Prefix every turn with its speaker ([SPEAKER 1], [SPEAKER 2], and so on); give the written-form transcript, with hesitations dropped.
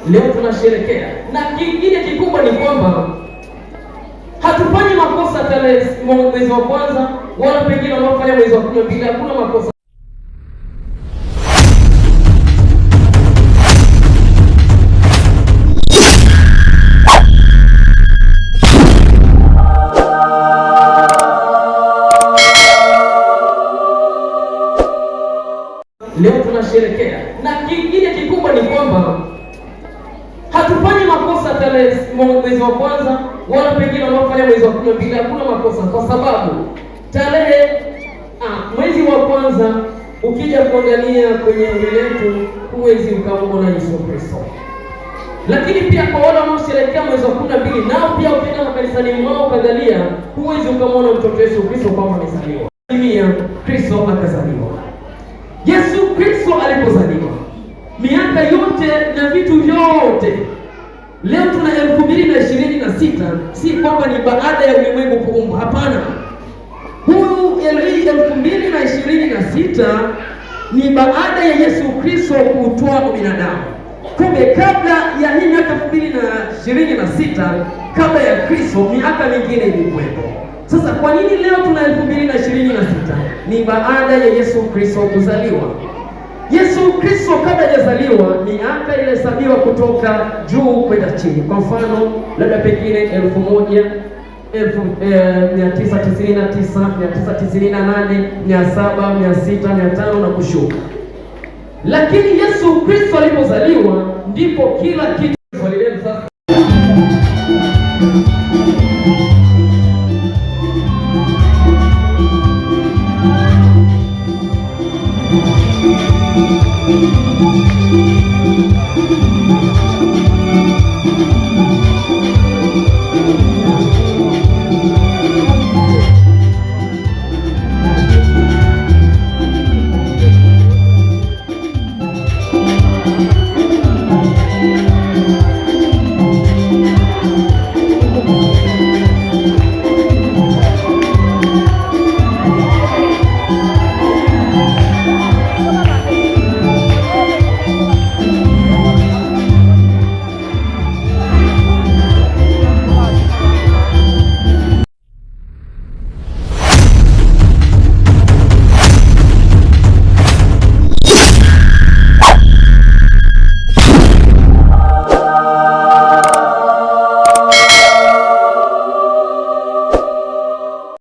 [SPEAKER 1] Leo tunasherehekea, na kingine kikubwa ni kwamba hatufanyi makosa tarehe mwezi wa kwanza, wala pengine wanaofanya mwezi wa 12. Hakuna makosa. Leo tunasherehekea, na kingine kikubwa ni kwamba hatufanyi makosa tarehe mwezi wa kwanza, wala pengine wanaofanya mwezi wa 12. Hakuna makosa, kwa sababu tarehe mwezi wa kwanza ukija kuangalia kwenye letu, huwezi ukamwona Yesu Kristo. Lakini pia kwa wale wanaosherehekea mwezi wa 12, nao pia ukienda makanisani mwao kadhalia, huwezi ukamwona mtoto Yesu Kristo kwamba amezaliwa. Kristo akazaliwa. Yesu Kristo alipozaliwa, miaka yote na vitu vyote, leo tuna 2026, si kwamba ni baada ya ulimwengu kuumbwa. Hapana, huu 2026 ni baada ya Yesu Kristo kuutwaa binadamu. Kumbe kabla ya hii miaka 2026, kabla ya Kristo, miaka mingine ilikuwepo. Sasa kwa nini leo tuna 2026? Ni baada ya Yesu Kristo kuzaliwa. Yesu Kristo kabla hajazaliwa, miaka ilihesabiwa kutoka juu kwenda chini. Kwa mfano, labda pengine 1999, 998, 700, 600, 500 na kushuka. Lakini Yesu Kristo alipozaliwa, ndipo kila kitu